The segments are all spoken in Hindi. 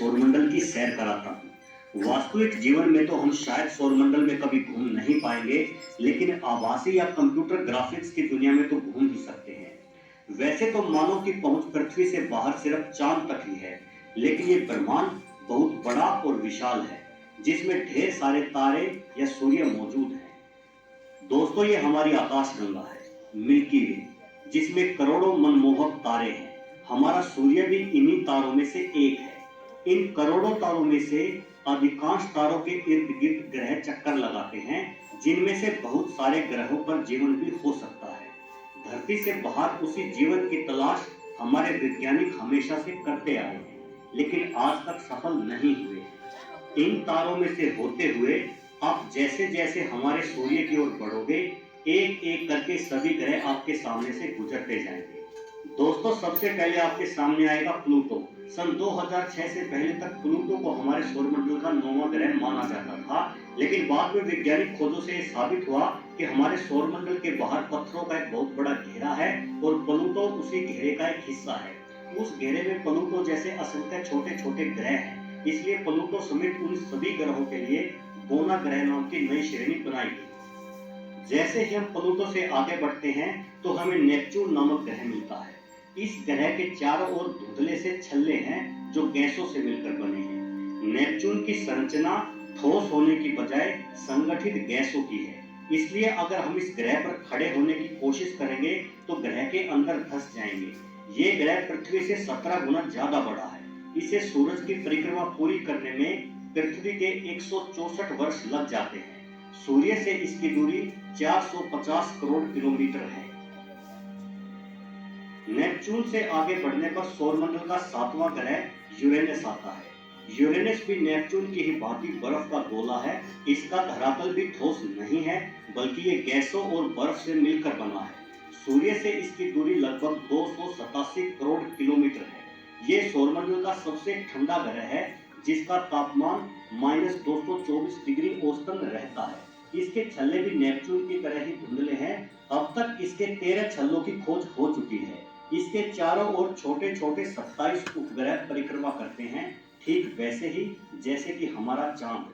सौरमंडल की सैर कराता हूँ। वास्तविक जीवन में तो हम शायद सौरमंडल में कभी घूम नहीं पाएंगे, लेकिन आभासी या कंप्यूटर ग्राफिक्स की दुनिया में तो घूम ही सकते हैं। वैसे तो मानव की पहुंच पृथ्वी से बाहर सिर्फ चांद तक ही है, लेकिन ये ब्रह्मांड बहुत बड़ा और विशाल है, जिसमें ढेर सारे तारे या सूर्य मौजूद हैं। दोस्तों, ये हमारी आकाशगंगा है, मिल्की वे, जिसमें करोड़ों मनमोहक तारे हैं। हमारा सूर्य भी इन्हीं तारों में से एक है। इन करोड़ों तारों में से अधिकांश तारों के इर्द गिर्द ग्रह चक्कर लगाते हैं, जिनमें से बहुत सारे ग्रहों पर जीवन भी हो सकता है। धरती से बाहर उसी जीवन की तलाश हमारे वैज्ञानिक हमेशा से करते आए हैं, लेकिन आज तक सफल नहीं हुए। इन तारों में से होते हुए आप जैसे जैसे हमारे सूर्य की ओर बढ़ोगे, एक एक करके सभी ग्रह आपके सामने से गुजरते जाएंगे। दोस्तों, सबसे पहले आपके सामने आएगा प्लूटो। सन 2006 से पहले तक प्लूटो को हमारे सौरमंडल का 9वां ग्रह माना जाता था, लेकिन बाद में वैज्ञानिक खोजों से यह साबित हुआ कि हमारे सौरमंडल के बाहर पत्थरों का एक बहुत बड़ा घेरा है और प्लूटो उसी घेरे का एक हिस्सा है। उस घेरे में प्लूटो जैसे असंख्य छोटे छोटे ग्रह हैं, इसलिए प्लूटो समेत उन सभी ग्रहों के लिए बोना ग्रह नाम की नई श्रेणी बनाई गई। जैसे ही हम प्लूटो से आगे बढ़ते हैं तो हमें नेपच्यून नामक ग्रह मिलता है। इस ग्रह के चारों ओर धुंधले से छल्ले हैं जो गैसों से मिलकर बने हैं। नेपच्यून की संरचना ठोस होने की बजाय संगठित गैसों की है, इसलिए अगर हम इस ग्रह पर खड़े होने की कोशिश करेंगे तो ग्रह के अंदर धंस जाएंगे। ये ग्रह पृथ्वी से 17 गुना ज्यादा बड़ा है। इसे सूरज की परिक्रमा पूरी करने में पृथ्वी के 164 वर्ष लग जाते हैं। सूर्य से इसकी दूरी 450 करोड़ किलोमीटर है। नेपच्यून से आगे बढ़ने पर सौरमंडल का 7वां ग्रह यूरेनस आता है। यूरेनस भी नेपच्यून की ही भांति बर्फ का गोला है। इसका धरातल भी ठोस नहीं है, बल्कि ये गैसों और बर्फ से मिलकर बना है। सूर्य से इसकी दूरी लगभग 287 करोड़ किलोमीटर है। ये सौरमंडल का सबसे ठंडा ग्रह है, जिसका तापमान -224 डिग्री औसतन रहता है। इसके छल्ले भी नेपच्यून की तरह ही धुंधले हैं। अब तक इसके 13 छल्लों की खोज हो चुकी है। इसके चारों ओर छोटे छोटे 27 उपग्रह परिक्रमा करते हैं, ठीक वैसे ही जैसे कि हमारा चांद।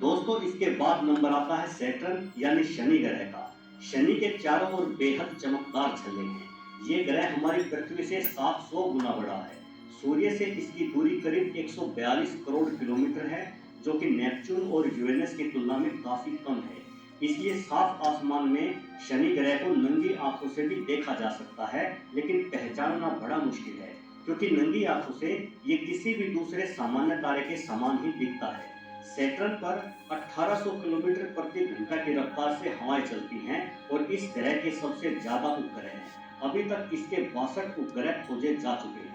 दोस्तों, इसके बाद नंबर आता है सैटर्न यानी शनि ग्रह का। शनि के चारों ओर बेहद चमकदार छल्ले हैं। ये ग्रह हमारी पृथ्वी से 700 गुना बड़ा है। सूर्य से इसकी दूरी करीब 142 करोड़ किलोमीटर है, जो कि नेपच्यून और यूरेनस की तुलना में काफी कम है। इसलिए साफ आसमान में शनि ग्रह को नंगी आंखों से भी देखा जा सकता है, लेकिन पहचानना बड़ा मुश्किल है, क्योंकि नंगी आंखों से ये किसी भी दूसरे सामान्य तारे के समान ही दिखता है। सैटर्न पर 1800 किलोमीटर प्रति घंटा की रफ्तार से हवाएं चलती हैं और इस ग्रह के सबसे ज्यादा उपग्रह हैं। अभी तक इसके 62 उपग्रह खोजे जा चुके हैं।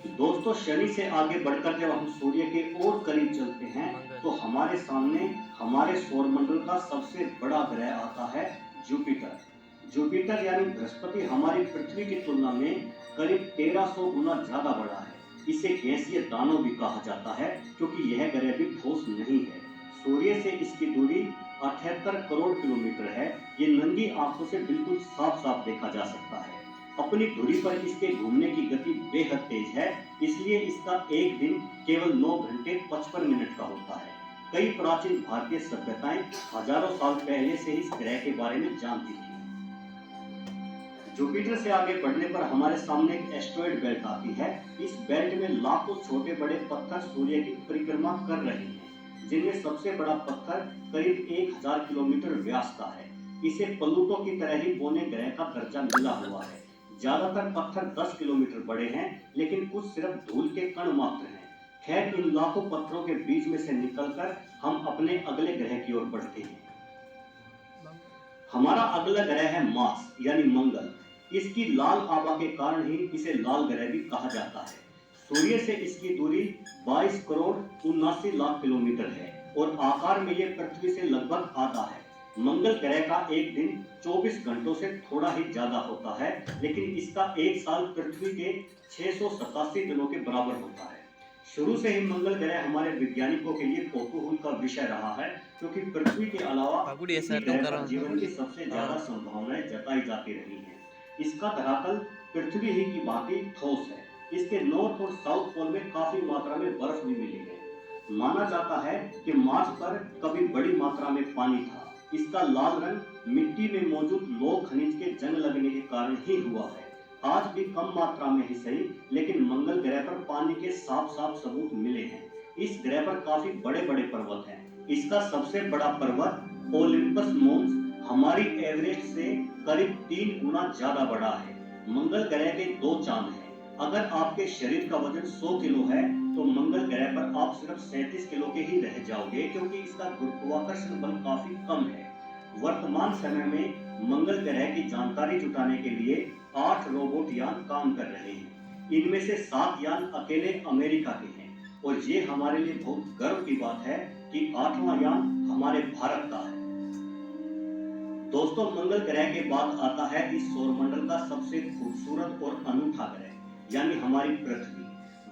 दोस्तों, शनि से आगे बढ़कर जब हम सूर्य के और करीब चलते हैं तो हमारे सामने हमारे सौरमंडल का सबसे बड़ा ग्रह आता है जुपिटर। जुपिटर यानी बृहस्पति हमारी पृथ्वी की तुलना में करीब 1300 गुना ज्यादा बड़ा है। इसे गैसीय दानव भी कहा जाता है, क्योंकि यह ग्रह भी ठोस नहीं है। सूर्य से इसकी दूरी 78 करोड़ किलोमीटर है। ये नंगी आंखों से बिल्कुल साफ साफ देखा जा सकता है। अपनी धुरी पर इसके घूमने की गति बेहद तेज है, इसलिए इसका एक दिन केवल 9 घंटे 55 मिनट का होता है। कई प्राचीन भारतीय सभ्यताएं हजारों साल पहले से इस ग्रह के बारे में जानती थी। जुपिटर से आगे बढ़ने पर हमारे सामने एक एस्टेरॉयड बेल्ट आती है। इस बेल्ट में लाखों छोटे बड़े पत्थर सूर्य की परिक्रमा कर रहे हैं, जिनमें सबसे बड़ा पत्थर करीब 1000 किलोमीटर व्यास का है। इसे प्लूटो की तरह ही बोने ग्रह का दर्जा मिला हुआ है। ज्यादातर पत्थर 10 किलोमीटर बड़े हैं, लेकिन कुछ सिर्फ धूल के कण मात्र हैं। खैर, इन लाखों पत्थरों के बीच में से निकलकर हम अपने अगले ग्रह की ओर बढ़ते हैं। हमारा अगला ग्रह है मार्स यानी मंगल। इसकी लाल आभा के कारण ही इसे लाल ग्रह भी कहा जाता है। सूर्य से इसकी दूरी 22 करोड़ 79 लाख किलोमीटर है और आकार में यह पृथ्वी से लगभग आधा है। मंगल ग्रह का एक दिन 24 घंटों से थोड़ा ही ज्यादा होता है, लेकिन इसका एक साल पृथ्वी के 687 दिनों के बराबर होता है। शुरू से ही मंगल ग्रह हमारे वैज्ञानिकों के लिए कौतूहल का विषय रहा है, क्योंकि पृथ्वी के अलावा इसी ग्रह पर जीवन की सबसे ज्यादा संभावनाएं जताई जाती रही हैं। इसका धरातल पृथ्वी ही की भांति ठोस है इसके नॉर्थ और साउथ पोल में काफी मात्रा में बर्फ भी मिली है। माना जाता है कि मार्स पर कभी बड़ी मात्रा में पानी था। इसका लाल रंग मिट्टी में मौजूद लौह खनिज के जंग लगने के कारण ही हुआ है। आज भी कम मात्रा में ही सही, लेकिन मंगल ग्रह पर पानी के साफ साफ सबूत मिले हैं। इस ग्रह पर काफी बड़े बड़े पर्वत हैं। इसका सबसे बड़ा पर्वत ओलिम्पस मोन्स हमारी एवरेस्ट से करीब 3 गुना ज्यादा बड़ा है। मंगल ग्रह के 2 चांद हैं। अगर आपके शरीर का वजन 100 किलो है तो मंगल ग्रह पर आप सिर्फ 37 किलो के ही रह जाओगे, क्योंकि इसका गुरुत्वाकर्षण बल काफी कम है। वर्तमान समय में मंगल ग्रह की जानकारी जुटाने के लिए 8 रोबोट यान काम कर रहे हैं। इनमें से 7 यान अकेले अमेरिका के हैं और ये हमारे लिए बहुत गर्व की बात है कि 8वां यान हमारे भारत का है। दोस्तों, मंगल ग्रह के बाद आता है इस सौरमंडल का सबसे खूबसूरत और अनूठा ग्रह, यानी हमारी पृथ्वी।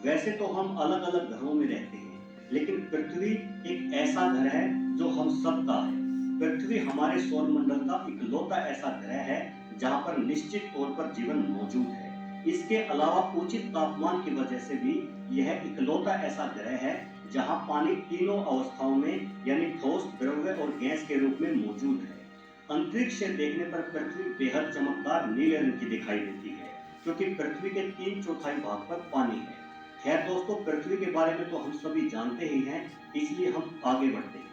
वैसे तो हम अलग अलग ग्रहों में रहते हैं, लेकिन पृथ्वी एक ऐसा ग्रह है जो हम सबका है। पृथ्वी हमारे सौरमंडल का इकलौता ऐसा ग्रह है जहां पर निश्चित तौर पर जीवन मौजूद है। इसके अलावा उचित तापमान की वजह से भी यह इकलौता ऐसा ग्रह है जहां पानी तीनों अवस्थाओं में, यानी ठोस, द्रव्य और गैस के रूप में मौजूद है। अंतरिक्ष से देखने पर पृथ्वी बेहद चमकदार नीले रंग की दिखाई देती है, क्योंकि पृथ्वी के 3/4 भाग पर पानी है। खैर दोस्तों, पृथ्वी के बारे में तो हम सभी जानते ही हैं, इसलिए हम आगे बढ़ते हैं।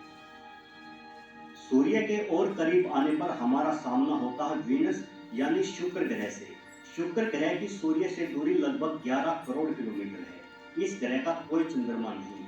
सूर्य के और करीब आने पर हमारा सामना होता है वीनस यानी शुक्र ग्रह से। शुक्र ग्रह की सूर्य से दूरी लगभग 11 करोड़ किलोमीटर है। इस ग्रह का कोई चंद्रमा नहीं है।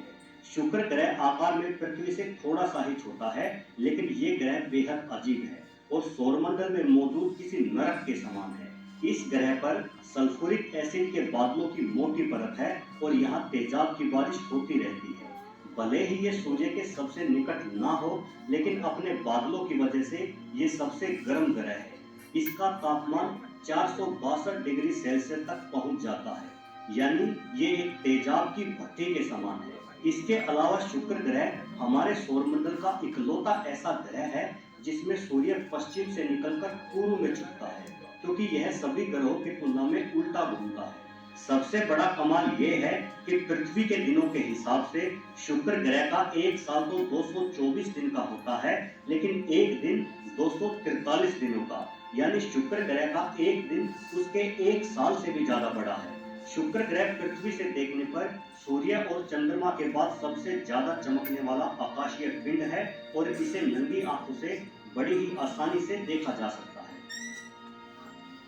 शुक्र ग्रह आकार में पृथ्वी से थोड़ा सा ही छोटा है, लेकिन ये ग्रह बेहद अजीब है और सौरमंडल में मौजूद किसी नरक के समान है। इस ग्रह पर सल्फ्यूरिक एसिड के बादलों की मोटी परत है और यहाँ तेजाब की बारिश होती रहती है। भले ही ये सूर्य के सबसे निकट ना हो, लेकिन अपने बादलों की वजह से ये सबसे गर्म ग्रह है। इसका तापमान 462 डिग्री सेल्सियस तक पहुंच जाता है, यानी ये एक तेजाब की भट्टी के समान है। इसके अलावा शुक्र ग्रह हमारे सौरमंडल का इकलौता ऐसा ग्रह है जिसमें सूर्य पश्चिम से निकलकर पूर्व में छुपता है, क्योंकि यह सभी ग्रहों की तुलना में उल्टा घूमता है। सबसे बड़ा कमाल यह है कि पृथ्वी के दिनों के हिसाब से शुक्र ग्रह का एक साल तो 224 दिन का होता है, लेकिन एक दिन 243 दिनों का, यानी शुक्र ग्रह का एक दिन उसके एक साल से भी ज्यादा बड़ा है। शुक्र ग्रह पृथ्वी से देखने पर सूर्य और चंद्रमा के बाद सबसे ज्यादा चमकने वाला आकाशीय पिंड है और इसे नंगी आंखों से बड़ी ही आसानी से देखा जा सकता है।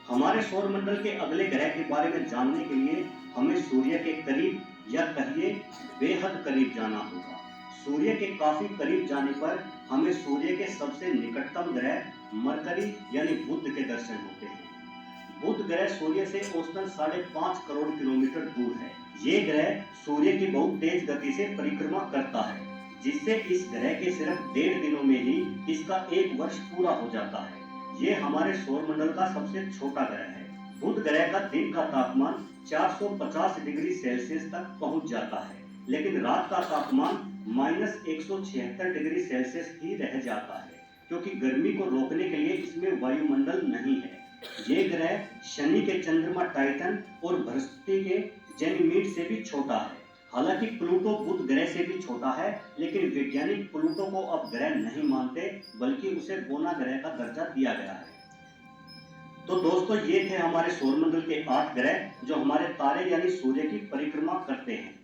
हमारे सौरमंडल के अगले ग्रह के बारे में जानने के लिए हमें सूर्य के करीब, या कहिए बेहद करीब जाना होगा। सूर्य के काफी करीब जाने पर हमें सूर्य के सबसे निकटतम ग्रह मरकरी यानी बुध के दर्शन होते हैं। बुध ग्रह सूर्य से औसतन 5.5 करोड़ किलोमीटर दूर है। ये ग्रह सूर्य की बहुत तेज गति से परिक्रमा करता है, जिससे इस ग्रह के सिर्फ 1.5 दिनों में ही इसका 1 वर्ष पूरा हो जाता है। ये हमारे सौरमंडल का सबसे छोटा ग्रह है। बुध ग्रह का दिन का तापमान 450 डिग्री सेल्सियस तक पहुंच जाता है, लेकिन रात का तापमान -176 डिग्री सेल्सियस ही रह जाता है, क्योंकि गर्मी को रोकने के लिए इसमें वायुमंडल नहीं है। ये ग्रह शनि के चंद्रमा टाइटन और बृहस्पति के जेनिमीड से भी छोटा है। हालांकि प्लूटो बुध ग्रह से भी छोटा है, लेकिन वैज्ञानिक प्लूटो को अब ग्रह नहीं मानते, बल्कि उसे बोना ग्रह का दर्जा दिया गया है। तो दोस्तों, ये थे हमारे सौरमंडल के 8 ग्रह जो हमारे तारे यानी सूर्य की परिक्रमा करते हैं।